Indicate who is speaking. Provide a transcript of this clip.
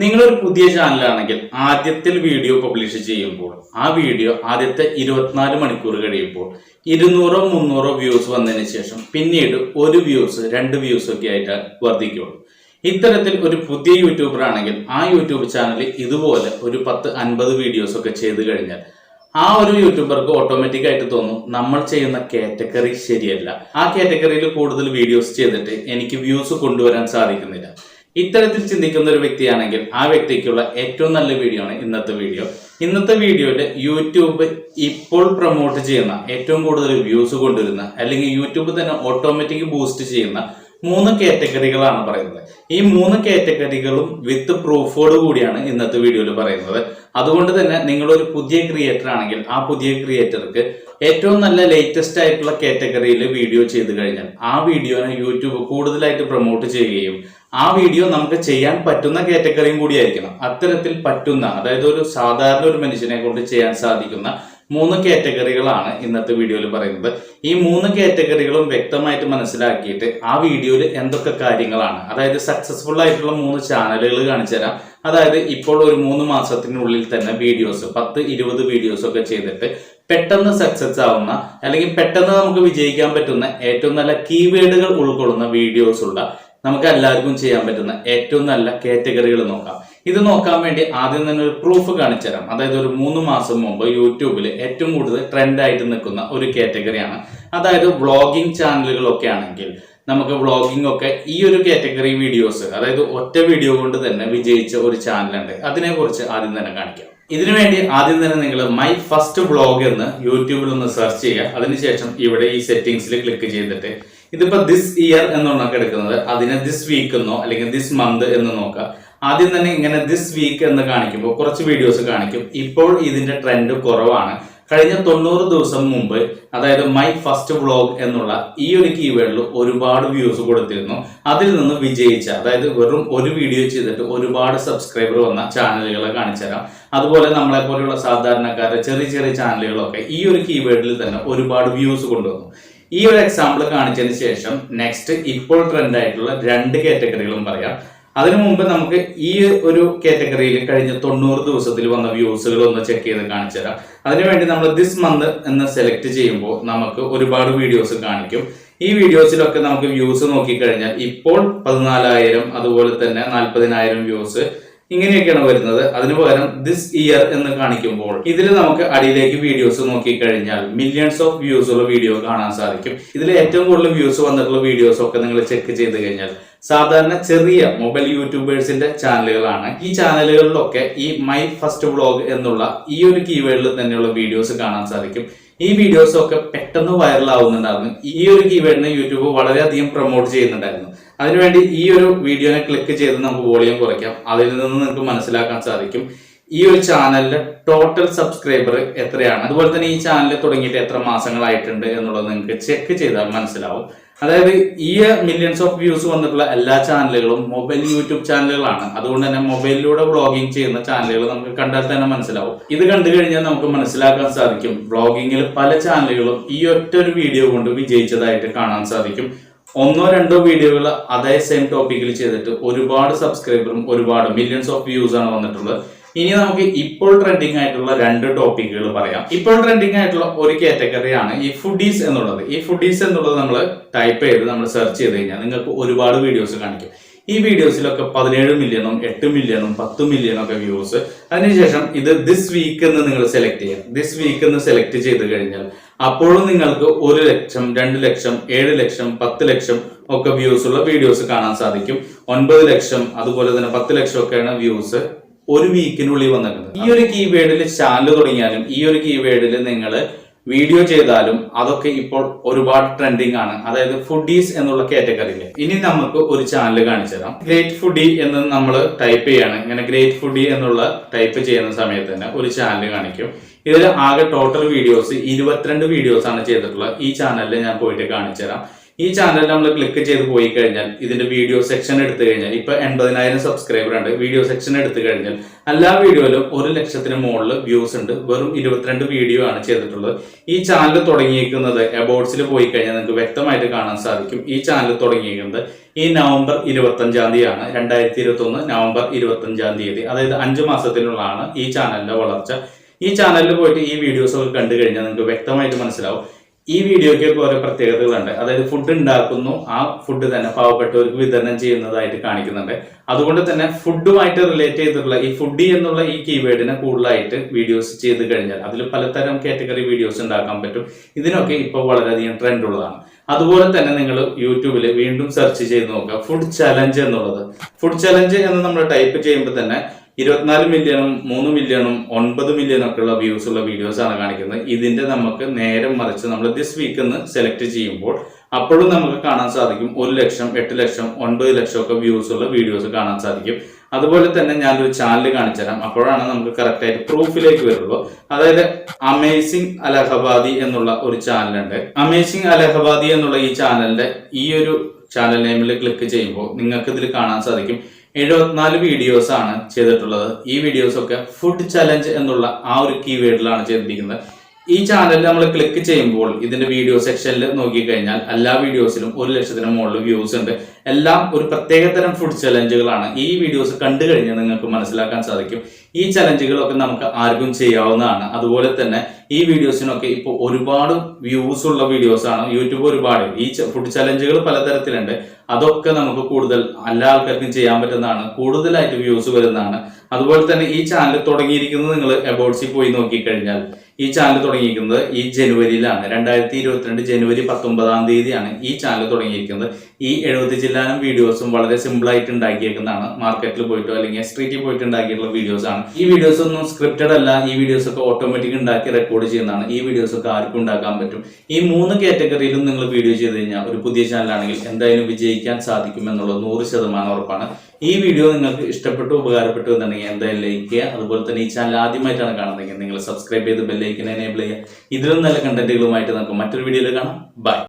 Speaker 1: നിങ്ങളൊരു പുതിയ ചാനലാണെങ്കിൽ ആദ്യത്തിൽ വീഡിയോ പബ്ലിഷ് ചെയ്യുമ്പോൾ ആ വീഡിയോ ആദ്യത്തെ 24 മണിക്കൂർ കഴിയുമ്പോൾ 200-300 വ്യൂസ് വന്നതിന് ശേഷം പിന്നീട് 1 വ്യൂസ് 2 വ്യൂസ് ഒക്കെ ആയിട്ട് വർദ്ധിക്കുള്ളൂ. ഇത്തരത്തിൽ ഒരു പുതിയ യൂട്യൂബർ ആണെങ്കിൽ ആ യൂട്യൂബ് ചാനൽ ഇതുപോലെ ഒരു 10-50 വീഡിയോസ് ഒക്കെ ചെയ്തു കഴിഞ്ഞാൽ ആ ഒരു യൂട്യൂബർക്ക് ഓട്ടോമാറ്റിക് ആയിട്ട് തോന്നും നമ്മൾ ചെയ്യുന്ന കാറ്റഗറി ശരിയല്ല, ആ കാറ്റഗറിയിൽ കൂടുതൽ വീഡിയോസ് ചെയ്തിട്ട് എനിക്ക് വ്യൂസ് കൊണ്ടുവരാൻ സാധിക്കുന്നില്ല. ഇത്തരത്തിൽ ചിന്തിക്കുന്ന ഒരു വ്യക്തിയാണെങ്കിൽ ആ വ്യക്തിക്കുള്ള ഏറ്റവും നല്ല വീഡിയോ ആണ് ഇന്നത്തെ വീഡിയോ. ഇന്നത്തെ വീഡിയോയിൽ യൂട്യൂബ് ഇപ്പോൾ പ്രൊമോട്ട് ചെയ്യുന്ന ഏറ്റവും കൂടുതൽ വ്യൂസ് കൊണ്ടുവരുന്ന അല്ലെങ്കിൽ യൂട്യൂബ് തന്നെ ഓട്ടോമാറ്റിക് ബൂസ്റ്റ് ചെയ്യുന്ന 3 കാറ്റഗറികളാണ് പറയുന്നത്. ഈ 3 കാറ്റഗറികളും വിത്ത് പ്രൂഫോട് കൂടിയാണ് ഇന്നത്തെ വീഡിയോയിൽ പറയുന്നത്. അതുകൊണ്ട് തന്നെ നിങ്ങളൊരു പുതിയ ക്രിയേറ്റർ ആണെങ്കിൽ ആ പുതിയ ക്രിയേറ്റർക്ക് ഏറ്റവും നല്ല ലേറ്റസ്റ്റ് ആയിട്ടുള്ള കാറ്റഗറിയിൽ വീഡിയോ ചെയ്തു കഴിഞ്ഞാൽ ആ വീഡിയോനെ യൂട്യൂബ് കൂടുതലായിട്ട് പ്രൊമോട്ട് ചെയ്യുകയും ആ വീഡിയോ നമുക്ക് ചെയ്യാൻ പറ്റുന്ന കാറ്റഗറിയും കൂടിയായിരിക്കണം. അത്തരത്തിൽ പറ്റുന്ന, അതായത് ഒരു സാധാരണ ഒരു മനുഷ്യനെ കൊണ്ട് ചെയ്യാൻ സാധിക്കുന്ന 3 കാറ്റഗറികളാണ് ഇന്നത്തെ വീഡിയോയിൽ പറയുന്നത്. ഈ 3 കാറ്റഗറികളും വ്യക്തമായിട്ട് മനസ്സിലാക്കിയിട്ട് ആ വീഡിയോയിൽ എന്തൊക്കെ കാര്യങ്ങളാണ്, അതായത് സക്സസ്ഫുൾ ആയിട്ടുള്ള 3 ചാനലുകൾ കാണിച്ചു തരാം. അതായത് ഇപ്പോൾ ഒരു 3 മാസത്തിനുള്ളിൽ തന്നെ വീഡിയോസ് 10-20 വീഡിയോസ് ഒക്കെ ചെയ്തിട്ട് പെട്ടെന്ന് സക്സസ് ആവുന്ന അല്ലെങ്കിൽ പെട്ടെന്ന് നമുക്ക് വിജയിക്കാൻ പറ്റുന്ന ഏറ്റവും നല്ല കീവേഡുകൾ ഉൾക്കൊള്ളുന്ന വീഡിയോസ് ഉള്ള നമുക്ക് എല്ലാവർക്കും ചെയ്യാൻ പറ്റുന്ന ഏറ്റവും നല്ല കാറ്റഗറികൾ നോക്കാം. ഇത് നോക്കാൻ വേണ്ടി ആദ്യം തന്നെ ഒരു പ്രൂഫ് കാണിച്ചു തരാം. അതായത് ഒരു 3 മാസം മുമ്പ് യൂട്യൂബിൽ ഏറ്റവും കൂടുതൽ ട്രെൻഡ് ആയിട്ട് നിൽക്കുന്ന ഒരു കാറ്റഗറിയാണ്. അതായത് വ്ളോഗിംഗ് ചാനലുകളൊക്കെ ആണെങ്കിൽ നമുക്ക് വ്ളോഗിംഗ് ഒക്കെ ഈ ഒരു കാറ്റഗറി വീഡിയോസ്, അതായത് ഒറ്റ വീഡിയോ കൊണ്ട് തന്നെ വിജയിച്ച ഒരു ചാനലുണ്ട്. അതിനെ കുറിച്ച് ആദ്യം തന്നെ കാണിക്കാം. ഇതിനു വേണ്ടി ആദ്യം തന്നെ നിങ്ങൾ മൈ ഫസ്റ്റ് വ്ളോഗ് എന്ന് യൂട്യൂബിൽ ഒന്ന് സെർച്ച് ചെയ്യുക. അതിനുശേഷം ഇവിടെ ഈ സെറ്റിംഗ്സിൽ ക്ലിക്ക് ചെയ്തിട്ട് ഇതിപ്പോ ദിസ് ഇയർ എന്നൊക്കെ എടുക്കുന്നത് അതിനെ ദിസ് വീക്ക് എന്നോ അല്ലെങ്കിൽ ദിസ് മന്ത് എന്ന് നോക്കുക. ആദ്യം തന്നെ ഇങ്ങനെ ദിസ് വീക്ക് എന്ന് കാണിക്കുമ്പോൾ കുറച്ച് വീഡിയോസ് കാണിക്കും. ഇപ്പോൾ ഇതിന്റെ ട്രെൻഡ് കുറവാണ്. കഴിഞ്ഞ 90 ദിവസം മുമ്പ്, അതായത് മൈ ഫസ്റ്റ് വ്ളോഗ് എന്നുള്ള ഈ ഒരു കീവേഡിൽ ഒരുപാട് വ്യൂസ് കൊടുത്തിരുന്നു. അതിൽ നിന്ന് വിജയിച്ച, അതായത് വെറും ഒരു വീഡിയോ ചെയ്തിട്ട് ഒരുപാട് സബ്സ്ക്രൈബർ വന്ന ചാനലുകളെ കാണിച്ചു തരാം. അതുപോലെ നമ്മളെ പോലെയുള്ള സാധാരണക്കാരുടെ ചെറിയ ചെറിയ ചാനലുകളൊക്കെ ഈ ഒരു കീവേഡിൽ തന്നെ ഒരുപാട് വ്യൂസ് കൊണ്ടുവന്നു. ഈ ഒരു എക്സാമ്പിൾ കാണിച്ചതിന് ശേഷം നെക്സ്റ്റ് ഇപ്പോൾ ട്രെൻഡ് ആയിട്ടുള്ള 2 കാറ്റഗറികളും പറയാം. അതിനു മുമ്പ് നമുക്ക് ഈ ഒരു കാറ്റഗറിയിൽ കഴിഞ്ഞ 90 ദിവസത്തിൽ വന്ന വ്യൂസുകൾ ഒന്ന് ചെക്ക് ചെയ്ത് കാണിച്ചു തരാം. അതിനുവേണ്ടി നമ്മൾ ദിസ് മന്ത് എന്ന് സെലക്ട് ചെയ്യുമ്പോൾ നമുക്ക് ഒരുപാട് വീഡിയോസ് കാണിക്കും. ഈ വീഡിയോസിലൊക്കെ നമുക്ക് വ്യൂസ് നോക്കിക്കഴിഞ്ഞാൽ ഇപ്പോൾ 14,000, അതുപോലെ തന്നെ 40,000 വ്യൂസ് ഇങ്ങനെയൊക്കെയാണ് വരുന്നത്. അതിനു പകരം ദിസ് ഇയർ എന്ന് കാണിക്കുമ്പോൾ ഇതിൽ നമുക്ക് അടിയിലേക്ക് വീഡിയോസ് നോക്കിക്കഴിഞ്ഞാൽ മില്യൺസ് ഓഫ് വ്യൂസ് ഉള്ള വീഡിയോ കാണാൻ സാധിക്കും. ഇതിൽ ഏറ്റവും കൂടുതൽ വ്യൂസ് വന്നിട്ടുള്ള വീഡിയോസ് ഒക്കെ നിങ്ങൾ ചെക്ക് ചെയ്ത് കഴിഞ്ഞാൽ സാധാരണ ചെറിയ മൊബൈൽ യൂട്യൂബേഴ്സിന്റെ ചാനലുകളാണ്. ഈ ചാനലുകളിലൊക്കെ ഈ മൈ ഫസ്റ്റ് വ്ളോഗ് എന്നുള്ള ഈ ഒരു കീവേഡിൽ തന്നെയുള്ള വീഡിയോസ് കാണാൻ സാധിക്കും. ഈ വീഡിയോസ് ഒക്കെ പെട്ടെന്ന് വൈറൽ ആവുന്നുണ്ടായിരുന്നു. ഈ ഒരു കീവേഡിനെ യൂട്യൂബ് വളരെയധികം പ്രൊമോട്ട് ചെയ്യുന്നുണ്ടായിരുന്നു. അതിനുവേണ്ടി ഈ ഒരു വീഡിയോനെ ക്ലിക്ക് ചെയ്ത് നമുക്ക് വോളിയം കുറയ്ക്കാം. അതിൽ നിന്ന് നിങ്ങൾക്ക് മനസ്സിലാക്കാൻ സാധിക്കും ഈ ഒരു ചാനലിന്റെ ടോട്ടൽ സബ്സ്ക്രൈബർ എത്രയാണ്, അതുപോലെ തന്നെ ഈ ചാനൽ തുടങ്ങിയിട്ട് എത്ര മാസങ്ങളായിട്ടുണ്ട് എന്നുള്ളത് നിങ്ങൾക്ക് ചെക്ക് ചെയ്താൽ മനസ്സിലാവും. അതായത് ഈ മില്യൺസ് ഓഫ് വ്യൂസ് വന്നിട്ടുള്ള എല്ലാ ചാനലുകളും മൊബൈൽ യൂട്യൂബ് ചാനലുകളാണ്. അതുകൊണ്ട് തന്നെ മൊബൈലിലൂടെ വ്ളോഗിങ് ചെയ്യുന്ന ചാനലുകൾ നമുക്ക് കണ്ടാൽ തന്നെ മനസ്സിലാവും. ഇത് കണ്ടു കഴിഞ്ഞാൽ നമുക്ക് മനസ്സിലാക്കാൻ സാധിക്കും വ്ളോഗിങ്ങിൽ പല ചാനലുകളും ഈ ഒറ്റ ഒരു വീഡിയോ കൊണ്ട് വിജയിച്ചതായിട്ട് കാണാൻ സാധിക്കും. 1-2 വീഡിയോകൾ അതേ സെയിം ടോപ്പിക്കിൽ ചെയ്തിട്ട് ഒരുപാട് സബ്സ്ക്രൈബറും ഒരുപാട് മില്യൺസ് ഓഫ് വ്യൂസ് ആണ് വന്നിട്ടുള്ളത്. ഇനി നമുക്ക് ഇപ്പോൾ ട്രെൻഡിങ് ആയിട്ടുള്ള 2 ടോപ്പിക്കുകൾ പറയാം. ഇപ്പോൾ ട്രെൻഡിങ് ആയിട്ടുള്ള ഒരു കാറ്റഗറിയാണ് ഈ ഫുഡീസ് എന്നുള്ളത്. ഈ ഫുഡീസ് എന്നുള്ളത് നമ്മൾ ടൈപ്പ് ചെയ്ത് നമ്മൾ സെർച്ച് ചെയ്ത് കഴിഞ്ഞാൽ നിങ്ങൾക്ക് ഒരുപാട് വീഡിയോസ് കാണിക്കും. ഈ വീഡിയോസിലൊക്കെ 17 മില്യണും 8 മില്യണും 10 മില്യണും ഒക്കെ വ്യൂസ്. അതിനുശേഷം ഇത് ദിസ് വീക്ക് എന്ന് നിങ്ങൾ സെലക്ട് ചെയ്യാം. ദിസ് വീക്ക് എന്ന് സെലക്ട് ചെയ്ത് കഴിഞ്ഞാൽ അപ്പോഴും നിങ്ങൾക്ക് 1 ലക്ഷം, 2 ലക്ഷം, 7 ലക്ഷം, 10 ലക്ഷം ഒക്കെ വ്യൂസ് ഉള്ള വീഡിയോസ് കാണാൻ സാധിക്കും. 9 ലക്ഷം, അതുപോലെ തന്നെ 10 ലക്ഷം ഒക്കെയാണ് വ്യൂസ് ഒരു വീക്കിനുള്ളിൽ വന്നിട്ടുണ്ട്. ഈ ഒരു കീവേഡിൽ ചാനൽ തുടങ്ങിയാലും ഈ ഒരു കീവേഡിൽ നിങ്ങൾ വീഡിയോ ചെയ്താലും അതൊക്കെ ഇപ്പോൾ ഒരുപാട് ട്രെൻഡിങ് ആണ്. അതായത് ഫുഡീസ് എന്നുള്ള കാറ്റഗറിയിൽ. ഇനി നമുക്ക് ഒരു ചാനൽ കാണിച്ചു തരാം. ഗ്രേറ്റ് ഫുഡി എന്ന് നമ്മൾ ടൈപ്പ് ചെയ്യാണ്. ഇങ്ങനെ ഗ്രേറ്റ് ഫുഡി എന്നുള്ള ടൈപ്പ് ചെയ്യുന്ന സമയത്ത് തന്നെ ഒരു ചാനൽ കാണിക്കും. ഇതിൽ ആകെ ടോട്ടൽ വീഡിയോസ് 22 വീഡിയോസ് ആണ് ചെയ്തിട്ടുള്ളത്. ഈ ചാനലിൽ ഞാൻ പോയിട്ട് കാണിച്ചു തരാം. ഈ ചാനൽ നമ്മൾ ക്ലിക്ക് ചെയ്ത് പോയി കഴിഞ്ഞാൽ ഇതിന്റെ വീഡിയോ സെക്ഷൻ എടുത്തു കഴിഞ്ഞാൽ ഇപ്പൊ 80,000 സബ്സ്ക്രൈബർ ഉണ്ട്. വീഡിയോ സെക്ഷൻ എടുത്തു കഴിഞ്ഞാൽ എല്ലാ വീഡിയോയിലും 1,00,000 മുകളിൽ വ്യൂസ് ഉണ്ട്. വെറും 22 വീഡിയോ ആണ് ചെയ്തിട്ടുള്ളത്. ഈ ചാനൽ തുടങ്ങിയിരിക്കുന്നത് അബൌട്ട്സിൽ പോയി കഴിഞ്ഞാൽ നിങ്ങൾക്ക് വ്യക്തമായിട്ട് കാണാൻ സാധിക്കും. ഈ ചാനൽ തുടങ്ങിയിരിക്കുന്നത് ഈ നവംബർ 25-ാം തീയതിയാണ്, 2021 നവംബർ 25-ാം തീയതി. അതായത് 5 മാസത്തിനുള്ളതാണ് ഈ ചാനലിന്റെ വളർച്ച. ഈ ചാനലിൽ പോയിട്ട് ഈ വീഡിയോസ് ഒക്കെ കണ്ടു കഴിഞ്ഞാൽ നിങ്ങൾക്ക് വ്യക്തമായിട്ട് മനസ്സിലാവും ഈ വീഡിയോയ്ക്ക് ഓരോ പ്രത്യേകതകളുണ്ട്. അതായത് ഫുഡ് ഉണ്ടാക്കുന്നു, ആ ഫുഡ് തന്നെ പാവപ്പെട്ടവർക്ക് വിതരണം ചെയ്യുന്നതായിട്ട് കാണിക്കുന്നുണ്ട്. അതുകൊണ്ട് തന്നെ ഫുഡുമായിട്ട് റിലേറ്റ് ചെയ്തിട്ടുള്ള ഈ ഫുഡി എന്നുള്ള ഈ കീവേഡിനെ കൂടുതലായിട്ട് വീഡിയോസ് ചെയ്ത് കഴിഞ്ഞാൽ അതിൽ പലതരം കാറ്റഗറി വീഡിയോസ് ഉണ്ടാക്കാൻ പറ്റും. ഇതിനൊക്കെ ഇപ്പോൾ വളരെയധികം ട്രെൻഡ് ഉള്ളതാണ്. അതുപോലെ തന്നെ നിങ്ങൾ യൂട്യൂബിൽ വീണ്ടും സെർച്ച് ചെയ്ത് നോക്കുക ഫുഡ് ചലഞ്ച് എന്നുള്ളത്. ഫുഡ് ചലഞ്ച് എന്ന് നമ്മൾ ടൈപ്പ് ചെയ്യുമ്പോൾ തന്നെ 24 മില്യണും 3 മില്യണും 9 മില്യണും ഒക്കെ ഉള്ള വ്യൂസ് ഉള്ള വീഡിയോസ് ആണ് കാണിക്കുന്നത്. ഇതിന്റെ നമുക്ക് നേരെ മറിച്ച് നമ്മൾ ദിസ് വീക്ക് എന്ന് സെലക്ട് ചെയ്യുമ്പോൾ അപ്പോഴും നമുക്ക് കാണാൻ സാധിക്കും 1 ലക്ഷം, 8 ലക്ഷം, 9 ലക്ഷം ഒക്കെ വ്യൂസ് ഉള്ള വീഡിയോസ് കാണാൻ സാധിക്കും. അതുപോലെ തന്നെ ഞാനൊരു ചാനൽ കാണിച്ചു തരാം, അപ്പോഴാണ് നമുക്ക് കറക്റ്റ് ആയിട്ട് പ്രൂഫിലേക്ക് വരുള്ളൂ. അതായത് അമേസിംഗ് അലഹബാദി എന്നുള്ള ഒരു ചാനലുണ്ട്. അമേസിംഗ് അലഹബാദി എന്നുള്ള ഈ ചാനലിന്റെ ഈ ഒരു ചാനൽ നെയിമിൽ ക്ലിക്ക് ചെയ്യുമ്പോൾ നിങ്ങൾക്ക് ഇതിൽ കാണാൻ സാധിക്കും 74 വീഡിയോസ് ആണ് ചെയ്തിട്ടുള്ളത്. ഈ വീഡിയോസ് ഒക്കെ ഫുഡ് ചലഞ്ച് എന്നുള്ള ആ ഒരു കീവേഡിലാണ് ചെയ്തിരിക്കുന്നത്. ഈ ചാനൽ നമ്മൾ ക്ലിക്ക് ചെയ്യുമ്പോൾ ഇതിന്റെ വീഡിയോ സെക്ഷനിൽ നോക്കിക്കഴിഞ്ഞാൽ എല്ലാ വീഡിയോസിലും 1,00,000 മുകളിൽ വ്യൂസ് ഉണ്ട്. എല്ലാം ഒരു പ്രത്യേകതരം ഫുഡ് ചലഞ്ചുകളാണ്. ഈ വീഡിയോസ് കണ്ടു കഴിഞ്ഞാൽ നിങ്ങൾക്ക് മനസ്സിലാക്കാൻ സാധിക്കും ഈ ചലഞ്ചുകളൊക്കെ നമുക്ക് ആർക്കും ചെയ്യാവുന്നതാണ്. അതുപോലെ തന്നെ ഈ വീഡിയോസിനൊക്കെ ഇപ്പോൾ ഒരുപാട് വ്യൂസ് ഉള്ള വീഡിയോസ് ആണ്. യൂട്യൂബ് ഒരുപാട് ഈ ഫുഡ് ചലഞ്ചുകൾ പലതരത്തിലുണ്ട്. അതൊക്കെ നമുക്ക് കൂടുതൽ എല്ലാ ആൾക്കാർക്കും ചെയ്യാൻ പറ്റുന്നതാണ്, കൂടുതലായിട്ട് വ്യൂസ് വരുന്നതാണ്. അതുപോലെ തന്നെ ഈ ചാനൽ തുടങ്ങിയിരിക്കുന്നത് നിങ്ങൾ അബൌട്ട്സിൽ പോയി നോക്കിക്കഴിഞ്ഞാൽ ഈ ചാനൽ തുടങ്ങിയിരിക്കുന്നത് ഈ ജനുവരിയിലാണ്. 2022 ജനുവരി 19-ാം തീയതിയാണ് ഈ ചാനൽ തുടങ്ങിയിരിക്കുന്നത്. ഈ 70 ജില്ലാനും വീഡിയോസും വളരെ സിമ്പിൾ ആയിട്ട് ഉണ്ടാക്കിയേക്കുന്നതാണ്. മാർക്കറ്റിൽ പോയിട്ടോ അല്ലെങ്കിൽ സ്ട്രീറ്റിൽ പോയിട്ട് ഉണ്ടാക്കിയിട്ടുള്ള വീഡിയോസ് ആണ്. ഈ വീഡിയോസ് ഒന്നും സ്ക്രിപ്റ്റഡ് അല്ല. ഈ വീഡിയോസ് ഒക്കെ ഓട്ടോമാറ്റിക് ഉണ്ടാക്കി റെക്കോർഡ് ചെയ്യുന്നതാണ്. ഈ വീഡിയോസ് ഒക്കെ ആർക്കും ഉണ്ടാക്കാൻ പറ്റും. ഈ 3 കാറ്റഗറിയിലും നിങ്ങൾ വീഡിയോ ചെയ്ത് കഴിഞ്ഞാൽ ഒരു പുതിയ ചാനലാണെങ്കിൽ എന്തായാലും വിജയിക്കാൻ സാധിക്കും എന്നുള്ളത് 100% ഉറപ്പാണ്. ഈ വീഡിയോ നിങ്ങൾക്ക് ഇഷ്ടപ്പെട്ടു, ഉപകാരപ്പെട്ടു എന്നുണ്ടെങ്കിൽ എന്തായാലും ലൈക്ക് ചെയ്യുക. അതുപോലെ തന്നെ ഈ ചാനൽ ആദ്യമായിട്ടാണ് കാണുന്നതെങ്കിൽ നിങ്ങൾ സബ്സ്ക്രൈബ് ചെയ്ത് ബെല്ലൈക്കൻ എനേബിൾ ചെയ്യുക. ഇതിലും നല്ല കണ്ടന്റുകളുമായിട്ട് നമുക്ക് മറ്റൊരു വീഡിയോയിൽ കാണാം. ബൈ.